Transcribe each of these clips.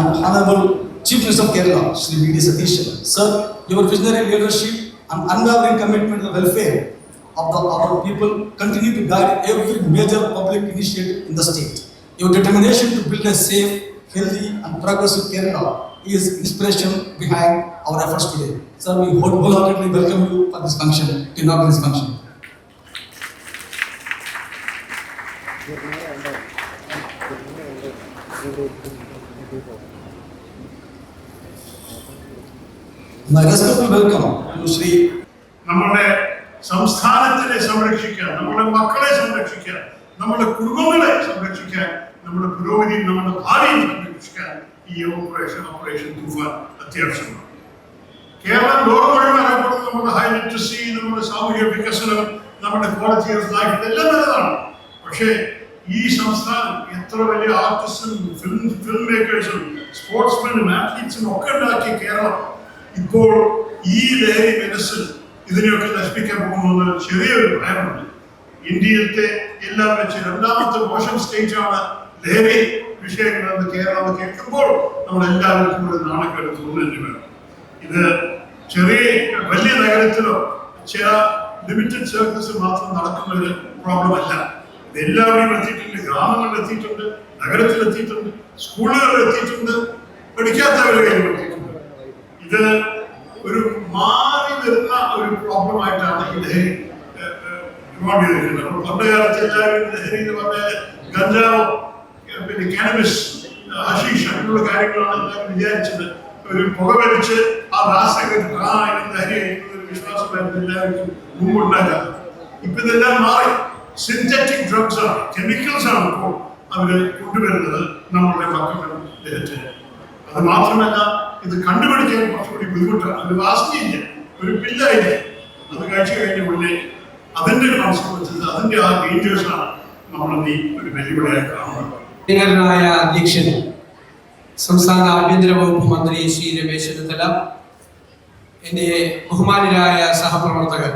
and Honorable Chief Minister of Kerala, Shri V.D. Satish. Sir, your visionary leadership and unwavering commitment to the welfare of our people continue to guide every major public initiative in the state. Your determination to build a safe, healthy and progressive Kerala is inspiration behind our efforts today. Sir, we wholeheartedly welcome you for this function, to inaugurate this function. My respectful welcome to Shri. നമ്മുടെ സംസ്ഥാനത്തിനെ സംരക്ഷിക്കാൻ, നമ്മുടെ മക്കളെ സംരക്ഷിക്കാൻ, നമ്മുടെ കുടുംബങ്ങളെ സംരക്ഷിക്കാൻ, നമ്മുടെ പുരോഗതിയും നമ്മുടെ ഭാവിയും സംരക്ഷിക്കാൻ ഈ ഓപ്പറേഷൻ തൂഫാൻ അത്യാവശ്യമാണ്. കേരളം ലോകം മുഴുവൻ അറിയപ്പെടുന്നത് നമ്മുടെ ഹൈ ലിറ്ററസി, നമ്മുടെ സാമൂഹിക വികസനം, നമ്മുടെ ക്വാളിറ്റി ഓഫ് ലൈഫ്, ഇതെല്ലാം നല്ലതാണ്. പക്ഷേ ഈ സംസ്ഥാനം എത്ര വലിയ ആർട്ടിസ്റ്റും ഫിലിം മേക്കേഴ്സും സ്പോർട്സ്മെനും ആത്ലീറ്റ്സും ഒക്കെ ഉണ്ടാക്കിയ കേരളം ഇപ്പോൾ ഈ ലഹരി മനസ്സിൽ ഇതിനെയൊക്കെ നശിപ്പിക്കാൻ പോകുന്നത് ചെറിയൊരു ഭയമുണ്ട്. ഇന്ത്യയിലത്തെ എല്ലാം വെച്ച് രണ്ടാമത്തെ മോശം സ്റ്റേറ്റ് ആണ് ലഹരി വിഷയങ്ങളെന്ന് കേരളം കേൾക്കുമ്പോൾ നമ്മളെല്ലാവർക്കും ഒരു നാണക്കേട് തോന്നേണ്ടി വരും. ഇത് വലിയ നഗരത്തിലോ ചില ലിമിറ്റഡ് സർക്കിൾസ് മാത്രം നടക്കുന്ന ഒരു പ്രോബ്ലം അല്ല. ഇത് എല്ലാവരെയും എത്തിയിട്ടുണ്ട്. ഗ്രാമങ്ങളിൽ എത്തിയിട്ടുണ്ട്, നഗരത്തിലെത്തിയിട്ടുണ്ട്, സ്കൂളുകളിൽ എത്തിയിട്ടുണ്ട്, പഠിക്കാത്തവരുടെ കയ്യിൽ എത്തിയിട്ടുണ്ട്. ഇത് ഒരു മാറി വരുന്ന ഒരു പ്രോബ്ലമായിട്ടാണ് ഈ ലഹരി റിവാർഡ് ചെയ്തിരിക്കുന്നത്. നമ്മൾ പണ്ട് കാലത്ത് എല്ലാവരും ലഹരി എന്ന് പറഞ്ഞാൽ ഗഞ്ചാവോ, പിന്നെ കാനബിസ്, ഹഷീഷ്, അങ്ങനെയുള്ള കാര്യങ്ങളാണ് എല്ലാവരും വിചാരിച്ചത്. ഒരു പുകവലിച്ച് ആ രാസകത്തിൽ ലഹരി ഒരു വിശ്വാസമായിരുന്നു എല്ലാവർക്കും മുമ്പുണ്ടാകാറ്. ഇപ്പൊ ഇതെല്ലാം മാറി സിന്തറ്റിക് ഡ്രഗ്സ് ആണ്, കെമിക്കൽസ് ആണ് ഇപ്പോൾ അവര് കൊണ്ടുവരുന്നത് നമ്മളുടെ മക്കളുടെ ദേഹത്തിന്. അത് മാത്രമല്ല, ഇത് കണ്ടുപിടിക്കാൻ കുറച്ചുകൂടി ബുദ്ധിമുട്ടാണ്. ഒരു വാസനയില്ല, ഒരു പില്ലായില്ല. അത് കഴിച്ചു കഴിഞ്ഞ ഉടനെ അതിന്റെ കോൺസിക്വൻസസ്, അതിന്റെ ആ ഡേഞ്ചേഴ്സ് ആണ് നമ്മൾ ഈ ഒരു വെല്ലുവിളിയായി കാണുന്നത്. അധ്യക്ഷൻ സംസ്ഥാന ആഭ്യന്തര വകുപ്പ് മന്ത്രി ശ്രീ രമേശ് ചെന്നിത്തല, എൻ്റെ ബഹുമാനരായ സഹപ്രവർത്തകർ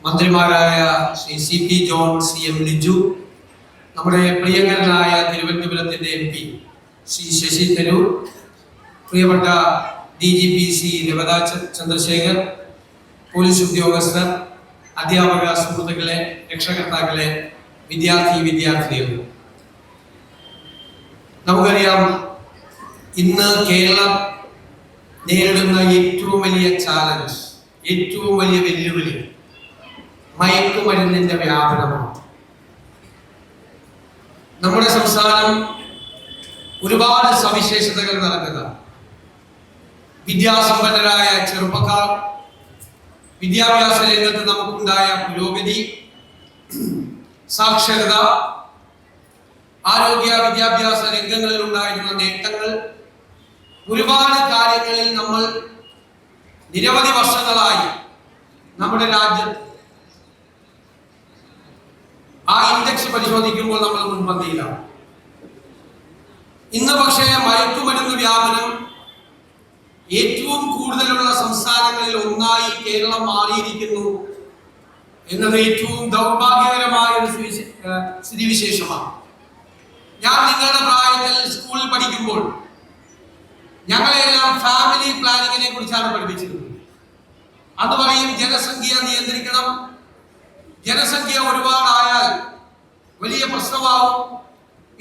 മന്ത്രിമാരായ Shri CP John, CM Liju, നമ്മുടെ പ്രിയങ്കരനായ തിരുവനന്തപുരത്തിൻ്റെ MP ശ്രീ ശശി തരൂർ, പ്രിയപ്പെട്ട DGP ശ്രീ രവത ചന്ദ്രശേഖർ, പോലീസ് ഉദ്യോഗസ്ഥർ, അധ്യാപക സുഹൃത്തുക്കളെ, രക്ഷകർത്താക്കളെ, വിദ്യാർത്ഥിനികൾ, നമുക്കറിയാം ഇന്ന് കേരളം നേരിടുന്ന ഏറ്റവും വലിയ ചാലഞ്ച്, ഏറ്റവും വലിയ വെല്ലുവിളി മയക്കുമരുന്നിന്റെ വ്യാപനമാണ്. നമ്മുടെ സംസ്ഥാനം ഒരുപാട് സവിശേഷതകൾ നിറഞ്ഞത്. വിദ്യാസമ്പന്നരായ ചെറുപ്പക്കാർ, വിദ്യാഭ്യാസ രംഗത്ത് നമുക്കുണ്ടായ പുരോഗതി, സാക്ഷരത, ആരോഗ്യ വിദ്യാഭ്യാസ രംഗങ്ങളിൽ ഉണ്ടായിരുന്ന നേട്ടങ്ങൾ, ഒരുപാട് കാര്യങ്ങളിൽ നമ്മൾ നിരവധി വർഷങ്ങളായി നമ്മുടെ രാജ്യം ആ ഇൻഡെക്സ് പരിശോധിക്കുമ്പോൾ നമ്മൾ മുൻപന്തിയിലാണ്. ഇന്ന് പക്ഷേ മയക്കുമരുന്ന് വ്യാപനം ഏറ്റവും കൂടുതലുള്ള സംസ്ഥാനങ്ങളിൽ ഒന്നായി കേരളം മാറിയിരിക്കുന്നു എന്നത് ഏറ്റവും ദൗർഭാഗ്യകരമായ ഒരു സ്ഥിതിവിശേഷമാണ്. ഞാൻ നിങ്ങളുടെ പ്രായത്തിൽ സ്കൂളിൽ പഠിക്കുമ്പോൾ ഞങ്ങളെല്ലാം ഫാമിലി പ്ലാനിങ്ങിനെ കുറിച്ചാണ് പഠിപ്പിച്ചിരുന്നത്. അത് പറയും ജനസംഖ്യ നിയന്ത്രിക്കണം, ജനസംഖ്യ ഒരുപാടായാൽ വലിയ പ്രശ്നമാവും,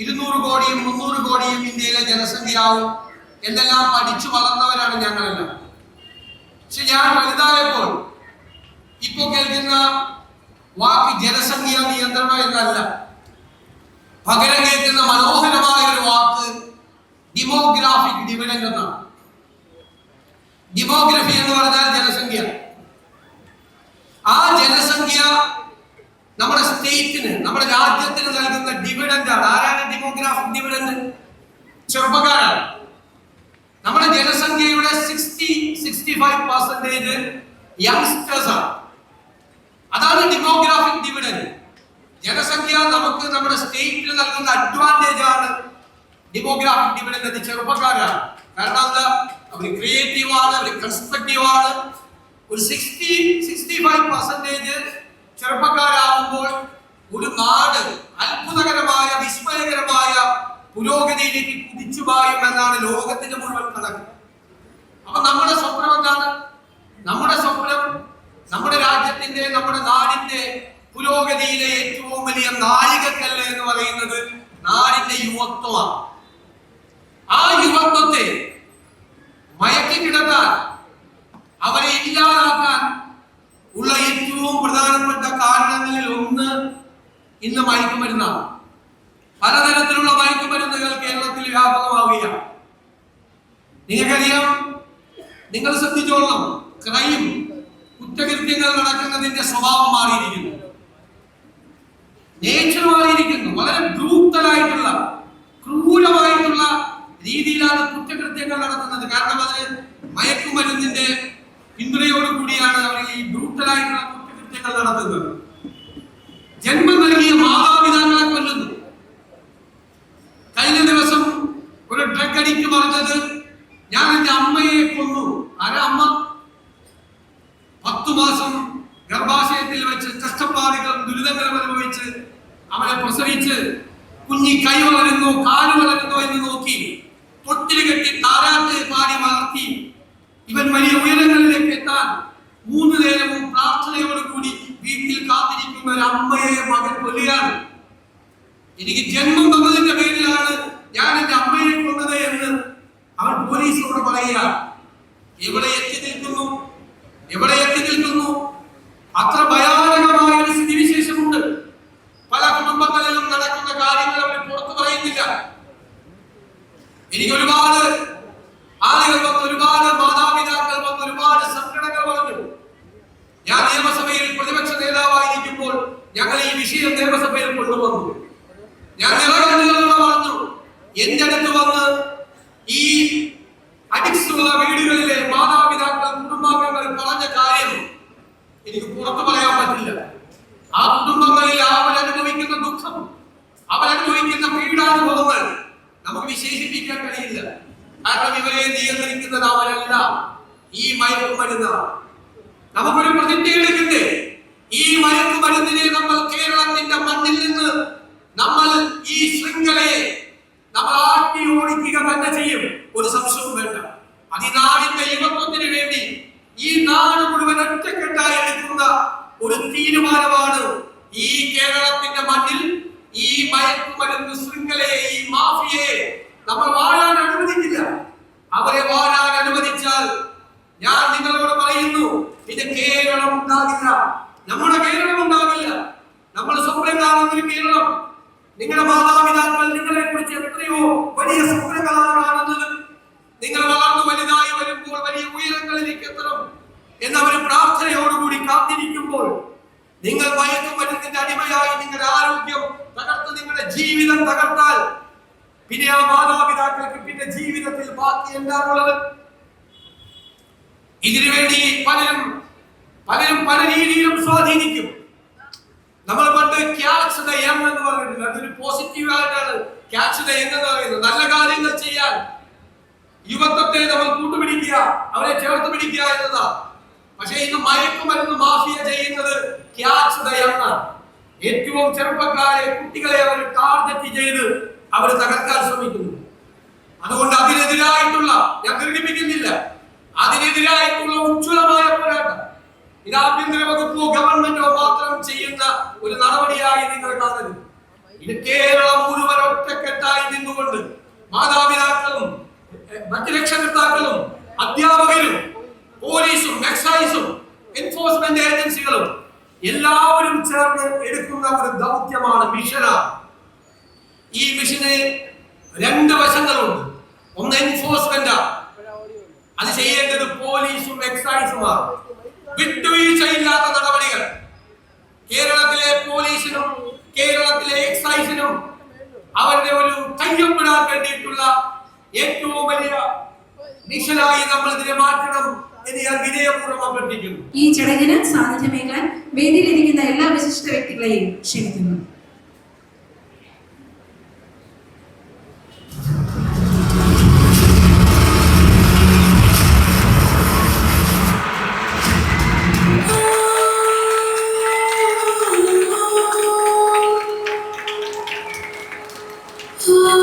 200 കോടിയും 300 കോടിയും ഇന്ത്യയിലെ ജനസംഖ്യയാവും എന്നെല്ലാം പഠിച്ചു വളർന്നവരാണ് ഞങ്ങളെല്ലാം. പക്ഷെ ഞാൻ വലുതായപ്പോൾ ഇപ്പോ കേൾക്കുന്ന വാക്ക് ജനസംഖ്യ നിയന്ത്രണം എന്നല്ല, പകരം കേൾക്കുന്ന മനോഹരമായ ഒരു വാക്ക് ഡെമോഗ്രാഫിക് ഡിവിഡൻഡ് എന്നാണ്. ഡെമോഗ്രഫി എന്ന് പറഞ്ഞാൽ ജനസംഖ്യ. ആ ജനസംഖ്യ നമ്മുടെ സ്റ്റേറ്റിന്, നമ്മുടെ രാജ്യത്തിന് നൽകുന്ന ഡിവിഡൻഡ് ആണ്. ആരാണ് ഡെമോഗ്രാഫിക് ഡിവിഡൻഡ്? ചെറുപ്പക്കാരാണ്. നമ്മുടെ ജനസംഖ്യയുടെ 60-65% യങ്സ്റ്റേഴ്സ് ആണ്. അതാണ് ഡെമോഗ്രാഫിക് ഡിവിഡൻഡ്. ജനസംഖ്യ നമുക്ക് നമ്മുടെ സ്റ്റേറ്റിന് നൽകുന്ന അഡ്വാൻറ്റേജ് ആണ് ഡെമോഗ്രാഫിക് ഡിവിഡൻഡ്. അത് ചെറുപ്പക്കാരാണ്. കാരണം എന്താ? അവർ ക്രിയേറ്റീവ് ആണ്, അവർ കൺസ്ട്രക്റ്റീവ് ആണ്. ഒരു 60-65% ചെറുപ്പക്കാരാകുമ്പോൾ ഒരു നാട് അത്ഭുതകരമായ, വിസ്മയകരമായ പുരോഗതിയിലേക്ക് കുതിച്ചുപായും എന്നാണ് ലോകത്തിന്റെ മുഴുവൻ കണക്ക്. അപ്പൊ നമ്മുടെ സ്വപ്നം എന്താണ്? നമ്മുടെ സ്വപ്നം നമ്മുടെ രാജ്യത്തിന്റെ, നമ്മുടെ നാടിന്റെ പുരോഗതിയിലെ ഏറ്റവും വലിയ നാഴികക്കല്ല് എന്ന് പറയുന്നത് നാടിന്റെ യുവത്വമാണ്. ആ യുവത്വത്തെ മയക്കി കിടത്താൻ, അവരെ ഇല്ലാതാക്കാൻ ഉള്ള ഏറ്റവും പ്രധാനപ്പെട്ട കാരണങ്ങളിൽ ഒന്ന് ഇന്ന് മയക്കുമരുന്നാണ്. പലതരത്തിലുള്ള മയക്കുമരുന്നുകൾ കേരളത്തിൽ വ്യാപകമാവുകയാണ്. നിങ്ങൾക്കറിയാം, നിങ്ങൾ ശ്രദ്ധിച്ചോളണം, ക്രൈം, കുറ്റകൃത്യങ്ങൾ നടക്കുന്നതിന്റെ സ്വഭാവം മാറിയിരിക്കുന്നു, നേച്ചർ മാറിയിരിക്കുന്നു. വളരെ ബ്രൂട്ടലായിട്ടുള്ള, ക്രൂരമായിട്ടുള്ള രീതിയിലാണ് കുറ്റകൃത്യങ്ങൾ നടത്തുന്നത്. കാരണം അത് മയക്കുമരുന്നിന്റെ പിന്തുണയോട് കൂടിയാണ് അവർ ഈ ബ്രൂട്ടലായിട്ടുള്ള കുറ്റകൃത്യങ്ങൾ നടത്തുന്നത്. ജന്മം നൽകിയ മാതാപിതാക്കളെ കൊല്ലുന്നു. കഴിഞ്ഞ ദിവസം ഒരു ഡ്രഗ് അഡിക്റ്റ് പറഞ്ഞത്, ഞാൻ എന്റെ അമ്മയെ കൊന്നു. ആരാ അമ്മ? 10 മാസം ഗർഭാശയത്തിൽ വെച്ച് കഷ്ടപ്പാടുകളും ദുരിതങ്ങളും അനുഭവിച്ച് അവനെ പ്രസവിച്ച് കുഞ്ഞി കൈ വളരുന്നു, കാല് വളരുന്നു എന്ന് നോക്കി തൊട്ടിൽ കെട്ടി താരാട്ട് പാടി വളർത്തി ഇവൻ വലിയ ഉയരങ്ങളിലേക്ക് എത്താൻ 3 നേരവും പ്രാർത്ഥനയോടുകൂടി വീട്ടിൽ കാത്തിരിക്കുന്ന ഒരു അമ്മയെ മകൻ കൊല്ലുകയാണ്. എനിക്ക് ജന്മം തന്നതിന്റെ പേരിലാണ് ഞാൻ എന്റെ അമ്മയെ കൊന്നത് എന്ന് അവൻ പോലീസിനോട് പറയുക. എവിടെ എത്തി നിൽക്കുന്നു, എവിടെ എത്തി നിൽക്കുന്നു? അത്ര ഭയാനകമായ ഒരു സ്ഥിതിവിശേഷമുണ്ട്. പല കുടുംബങ്ങളിലും നടക്കുന്ന കാര്യങ്ങൾ അവർ പുറത്തു പറയുന്നില്ല. എനിക്ക് ഒരുപാട് ആളുകൾ വന്ന്, ഒരുപാട് മാതാപിതാക്കൾ വന്ന്, ഒരുപാട് സംഘടനകൾ പറഞ്ഞു. ഞാൻ നിയമസഭയിൽ പ്രതിപക്ഷ നേതാവായിരിക്കുമ്പോൾ ഞങ്ങൾ ഈ വിഷയം നിയമസഭയിൽ കൊണ്ടുവന്നു. ഞാൻ നിലപാടുകളോട് പറഞ്ഞു, എന്റെ അടുത്ത് വന്ന് ഈ അഡിക്സ് ഉള്ള വീടുകളിലെ മാതാപിതാക്കൾ, കുടുംബാംഗങ്ങൾ പറഞ്ഞ കാര്യം എനിക്ക് പുറത്തു പറയാൻ പറ്റില്ല. ആ കുടുംബങ്ങളിൽ അവരനുഭവിക്കുന്ന ദുഃഖം, അവരനുഭവിക്കുന്ന പീഡാനുഭവങ്ങൾ നമുക്ക് വിശേഷിപ്പിക്കാൻ കഴിയില്ല. കാരണം ഇവരെ നിയന്ത്രിക്കുന്നത് അവരല്ല, ഈ മയക്കുമരുന്നാണ്. നമുക്കൊരു പ്രതിജ്ഞ എടുക്കണ്ടേ? ഈ മയക്കുമരുന്നിനെ നമ്മൾ കേരളത്തിന്റെ മണ്ണിൽ നിന്ന്, നമ്മൾ ഈ ശൃംഖലയെ നമ്മൾ ആട്ടി ഓടിക്കുക തന്നെ ചെയ്യും, ഒരു സംശയവും വേണ്ട. അത് ഈ നാടിന്റെ യുവത്വത്തിന് വേണ്ടി ഈ നാട് മുഴുവൻ ഒറ്റക്കെട്ടായി എടുക്കുന്ന ഒരു തീരുമാനമാണ്. ഈ കേരളത്തിന്റെ മണ്ണിൽ ഈ മയക്കുമരുന്ന് ശൃംഖലയെ, ഈ മാഫിയയെ നമ്മൾ വാഴാൻ അനുവദിക്കില്ല. അവരെ വാഴാൻ അനുവദിച്ചാൽ ഞാൻ നിങ്ങളോട് പറയുന്നു, പിന്നെ കേരളം ഉണ്ടാകില്ല, നമ്മുടെ കേരളം ഉണ്ടാകില്ല. നമ്മൾ സ്വപ്നം കാണുന്ന ഒരു കേരളം, നിങ്ങളുടെ മാതാപിതാക്കൾ നിങ്ങളെ കുറിച്ച് എത്രയോ വലിയ സ്വപ്നങ്ങളാണ് കാണുന്നത്. നിങ്ങൾ വളർന്നു വലുതായി വരുമ്പോൾ വലിയ ഉയരങ്ങളിലേക്ക് എത്തണം എന്നവർ പ്രാർത്ഥനയോടുകൂടി കാത്തിരിക്കുമ്പോൾ നിങ്ങൾ മയക്കുമരുന്നിന്റെ അടിമയായി നിങ്ങളുടെ ആരോഗ്യം തകർത്ത് നിങ്ങളുടെ ജീവിതം തകർത്താൽ പിന്നെ ആ മാതാപിതാക്കൾക്ക് പിന്നെ ജീവിതത്തിൽ ബാക്കി എന്താണുള്ളത്? ഇതിനുവേണ്ടി പലരും പല രീതിയിലും സ്വാധീനിക്കും. നമ്മൾ പണ്ട് ക്യാച്ച് ദ യങ് എന്ന് പറഞ്ഞിട്ടുണ്ട്. അതൊരു പോസിറ്റീവ് ആയിട്ടാണ് ക്യാച്ച് ദ യങ് എന്ന് പറയുന്നത്. നല്ല കാര്യങ്ങൾ ചെയ്യാൻ യുവത്വത്തെ നമ്മൾ കൂട്ടുപിടിക്കുക, അവരെ ചേർത്ത് പിടിക്കുക എന്നതാണ്. പക്ഷേ ഇന്ന് മയക്കുമരുന്ന് മാഫിയ ചെയ്യുന്നത് ക്യാച്ച് ദ യങ് ആണ്. ഏറ്റവും ചെറുപ്പക്കാരെ, കുട്ടികളെ അവർ ടാർഗറ്റ് ചെയ്ത് അവർ തകർക്കാൻ ശ്രമിക്കുന്നു. അതുകൊണ്ട് അതിനെതിരായിട്ടുള്ള, ഞാൻ ദീർഘിപ്പിക്കുന്നില്ല, അതിനെതിരായിട്ടുള്ള ഉജ്ജ്വലമായ പോരാട്ടം ഇത് ആഭ്യന്തര വകുപ്പോ ഗവൺമെന്റോ മാത്രം ചെയ്യുന്ന ഒരു നടപടിയായി നിങ്ങൾ കാണരുത്. ഇത് കേരളം മുഴുവൻ ഒറ്റക്കെട്ടായി നിന്നുകൊണ്ട് മാതാപിതാക്കളും മറ്റ് രക്ഷകർത്താക്കളും അധ്യാപകരും പോലീസും എക്സൈസും എൻഫോഴ്സ്മെന്റ് ഏജൻസികളും എല്ലാവരും ചേർന്ന് എടുക്കുന്ന ഒരു ദൗത്യമാണ്, മിഷനാണ്. ഈ മിഷന് 2 വശങ്ങളുണ്ട്. ഒന്ന് എൻഫോഴ്സ്മെന്റ്, അത് ചെയ്യേണ്ടത് പോലീസും എക്സൈസുമാണ്. വിട്ടുവീഴ്ചയില്ലാത്ത നടപടികൾ കേരളത്തിലെ പോലീസിനും കേരളത്തിലെ എക്സൈസിനും അവരുടെ ഒരു കയ്യൊപ്പിടാൻ വേണ്ടിയിട്ടുള്ള ഏറ്റവും വലിയ മിഷനായി നമ്മൾ ഇതിനെ മാറ്റണം എന്ന് ഞാൻ വിനയപൂർവ്വം അഭ്യർത്ഥിക്കുന്നു. ഈ ചടങ്ങിന് സാന്നിധ്യമേകാൻ വേദിയിലിരിക്കുന്ന എല്ലാ വിശിഷ്ട വ്യക്തികളെയും ക്ഷണിക്കുന്നു. Oh